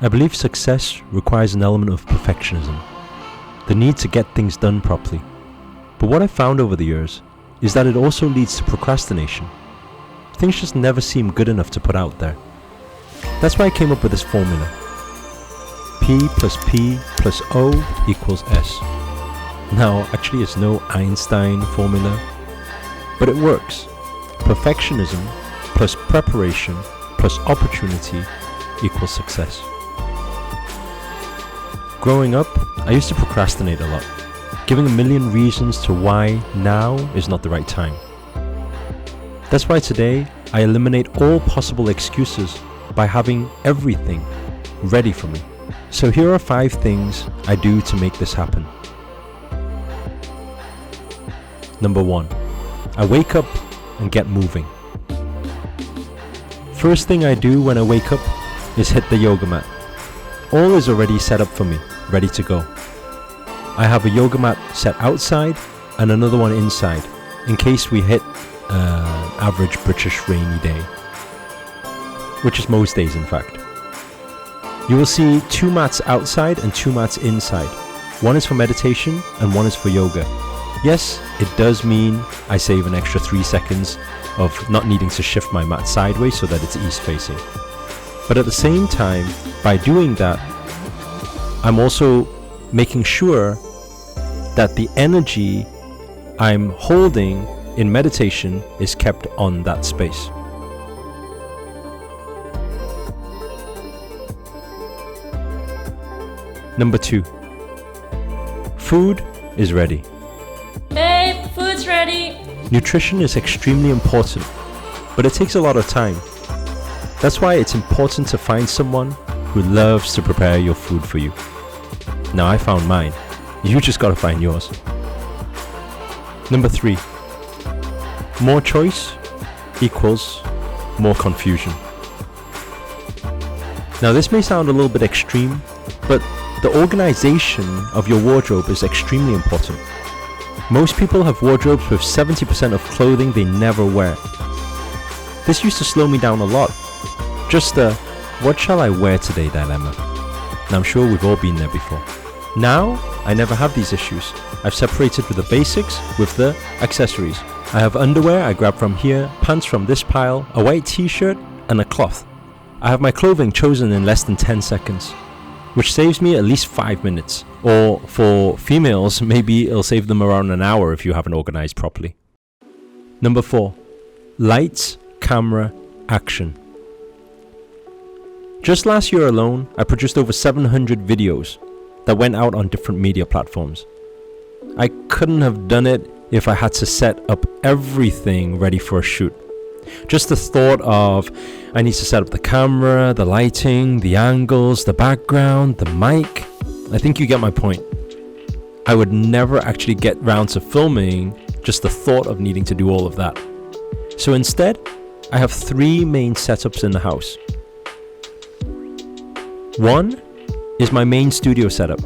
I believe success requires an element of perfectionism, the need to get things done properly. But what I've found over the years is that it also leads to procrastination. Things just never seem good enough to put out there. That's why I came up with this formula. P plus P plus O equals S. Now, actually it's no Einstein formula, but it works. Perfectionism plus preparation plus opportunity equals success. Growing up, I used to procrastinate a lot, giving a million reasons to why now is not the right time. That's why today I eliminate all possible excuses by having everything ready for me. So here are 5 things I do to make this happen. Number 1, I wake up and get moving. First thing I do when I wake up is hit the yoga mat. All is already set up for me, ready to go. I have a yoga mat set outside and another one inside, in case we hit an average British rainy day, which is most days in fact. You will see 2 mats outside and 2 mats inside. One is for meditation and one is for yoga. Yes, it does mean I save an extra 3 seconds of not needing to shift my mat sideways so that it's east facing. But at the same time, by doing that, I'm also making sure that the energy I'm holding in meditation is kept on that space. Number 2, food is ready. Babe, food's ready. Nutrition is extremely important, but it takes a lot of time. That's why it's important to find someone who loves to prepare your food for you. Now I found mine. You just gotta find yours. Number 3, more choice equals more confusion. Now this may sound a little bit extreme, but the organization of your wardrobe is extremely important. Most people have wardrobes with 70% of clothing they never wear. This used to slow me down a lot. Just the, what shall I wear today dilemma. And I'm sure we've all been there before. Now, I never have these issues. I've separated with the basics with the accessories. I have underwear I grab from here, pants from this pile, a white t-shirt, and a cloth. I have my clothing chosen in less than 10 seconds, which saves me at least 5 minutes. Or for females, maybe it'll save them around an hour if you haven't organized properly. Number 4, lights, camera, action. Just last year alone, I produced over 700 videos that went out on different media platforms. I couldn't have done it if I had to set up everything ready for a shoot. Just the thought of, I need to set up the camera, the lighting, the angles, the background, the mic. I think you get my point. I would never actually get round to filming just the thought of needing to do all of that. So instead, I have 3 main setups in the house. 1 is my main studio setup.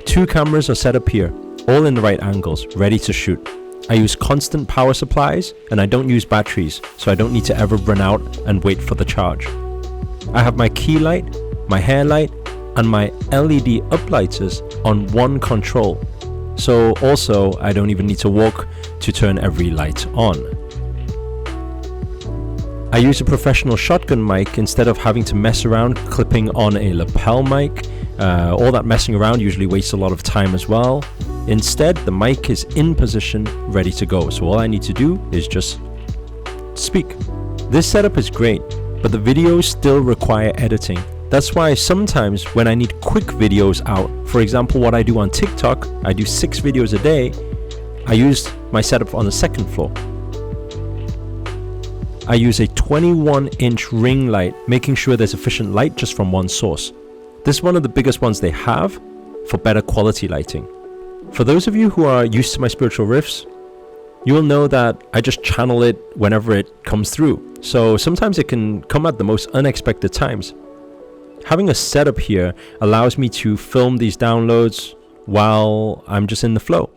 2 cameras are set up here, all in the right angles, ready to shoot. I use constant power supplies and I don't use batteries, so I don't need to ever run out and wait for the charge. I have my key light, my hair light, and my LED uplighters on one control. So also, I don't even need to walk to turn every light on. I use a professional shotgun mic instead of having to mess around clipping on a lapel mic. All that messing around usually wastes a lot of time as well. Instead, the mic is in position, ready to go. So all I need to do is just speak. This setup is great, but the videos still require editing. That's why sometimes when I need quick videos out, for example, what I do on TikTok, I do 6 videos a day, I use my setup on the 2nd floor. I use a 21-inch ring light, making sure there's sufficient light just from one source. This is one of the biggest ones they have for better quality lighting. For those of you who are used to my spiritual riffs, you will know that I just channel it whenever it comes through. So sometimes it can come at the most unexpected times. Having a setup here allows me to film these downloads while I'm just in the flow.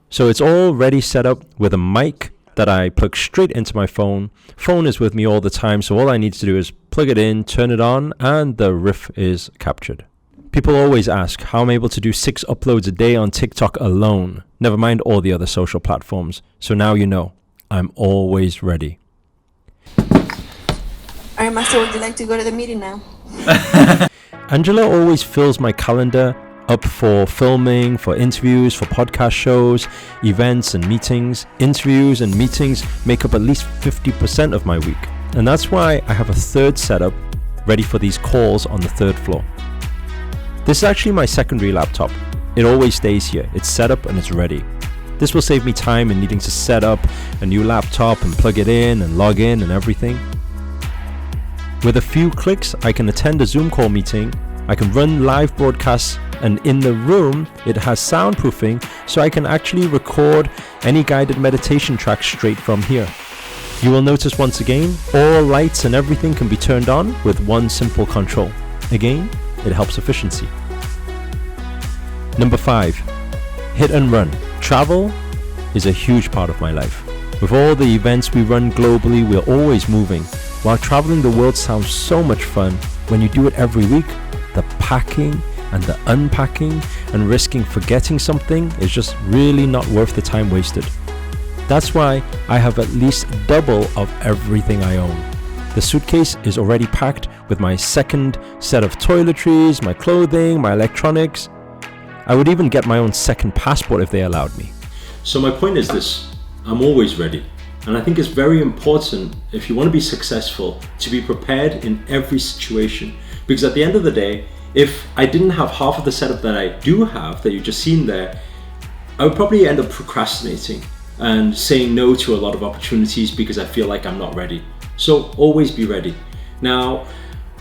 So it's all ready set up with a mic, that I plug straight into my phone. Phone is with me all the time, so all I need to do is plug it in, turn it on, and the riff is captured. People always ask how I'm able to do 6 uploads a day on TikTok alone, never mind all the other social platforms. So now you know, I'm always ready. Alright, Master, would you like to go to the meeting now? Angela always fills my calendar up for filming, for interviews, for podcast shows, events and meetings. Interviews and meetings make up at least 50% of my week. And that's why I have a third setup ready for these calls on the 3rd floor. This is actually my secondary laptop. It always stays here. It's set up and it's ready. This will save me time in needing to set up a new laptop and plug it in and log in and everything. With a few clicks, I can attend a Zoom call meeting, I can run live broadcasts, and in the room, it has soundproofing, so I can actually record any guided meditation tracks straight from here. You will notice once again, all lights and everything can be turned on with one simple control. Again, it helps efficiency. Number 5, hit and run. Travel is a huge part of my life. With all the events we run globally, we're always moving. While traveling the world sounds so much fun, when you do it every week, the packing and the unpacking and risking forgetting something is just really not worth the time wasted. That's why I have at least double of everything I own. The suitcase is already packed with my second set of toiletries, my clothing, my electronics. I would even get my own second passport if they allowed me. So my point is this, I'm always ready. And I think it's very important, if you want to be successful, to be prepared in every situation. Because at the end of the day, if I didn't have half of the setup that I do have, that you've just seen there, I would probably end up procrastinating and saying no to a lot of opportunities because I feel like I'm not ready. So always be ready. Now,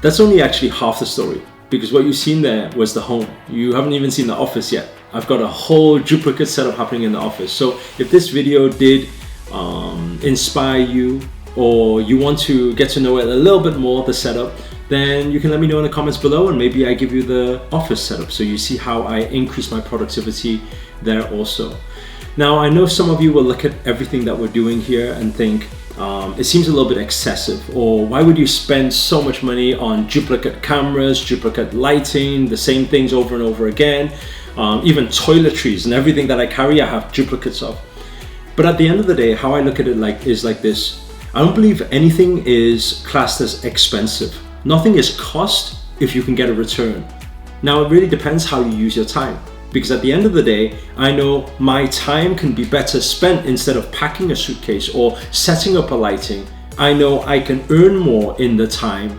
that's only actually half the story, because what you've seen there was the home. You haven't even seen the office yet. I've got a whole duplicate setup happening in the office. So if this video did inspire you, or you want to get to know it a little bit more, the setup, then you can let me know in the comments below, and maybe I give you the office setup so you see how I increase my productivity there also. Now, I know some of you will look at everything that we're doing here and think it seems a little bit excessive, or why would you spend so much money on duplicate cameras, duplicate lighting, the same things over and over again, even toiletries and everything that I carry I have duplicates of. But at the end of the day, how I look at it is like this. I don't believe anything is classed as expensive. Nothing is cost if you can get a return. Now, it really depends how you use your time. Because at the end of the day, I know my time can be better spent instead of packing a suitcase or setting up a lighting. I know I can earn more in the time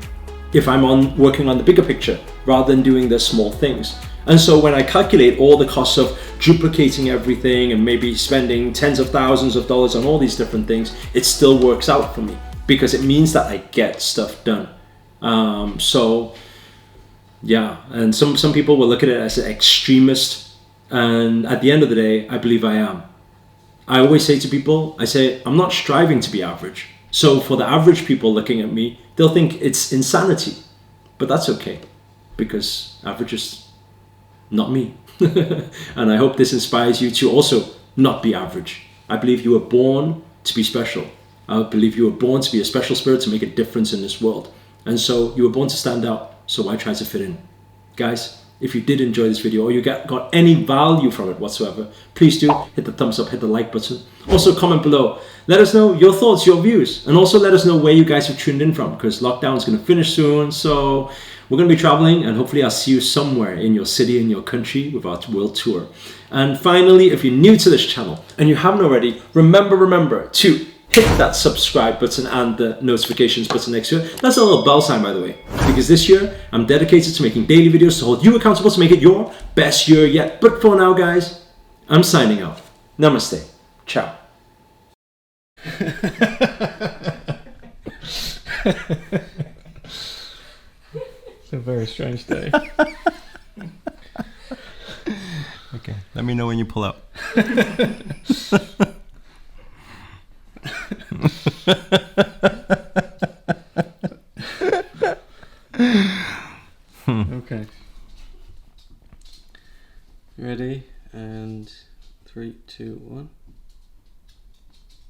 if I'm working on the bigger picture rather than doing the small things. And so when I calculate all the costs of duplicating everything and maybe spending tens of thousands of dollars on all these different things, it still works out for me because it means that I get stuff done. So yeah, and some people will look at it as an extremist, and at the end of the day, I believe I am. I always say to people, I say, I'm not striving to be average. So for the average people looking at me, they'll think it's insanity, but that's okay because average is not me. And I hope this inspires you to also not be average. I believe you were born to be special. I believe you were born to be a special spirit to make a difference in this world. And so you were born to stand out, so why try to fit in? Guys, if you did enjoy this video or you got any value from it whatsoever, please do hit the thumbs up, hit the like button. Also comment below. Let us know your thoughts, your views, and also let us know where you guys have tuned in from, because lockdown is going to finish soon. So we're going to be traveling, and hopefully I'll see you somewhere in your city, in your country with our world tour. And finally, if you're new to this channel and you haven't already, remember to hit that subscribe button and the notifications button next to it. That's a little bell sign, by the way, because this year I'm dedicated to making daily videos to hold you accountable to make it your best year yet. But for now, guys, I'm signing out. Namaste. Ciao. It's a very strange day. Okay, let me know when you pull out. Okay. Ready? And 3, 2, 1.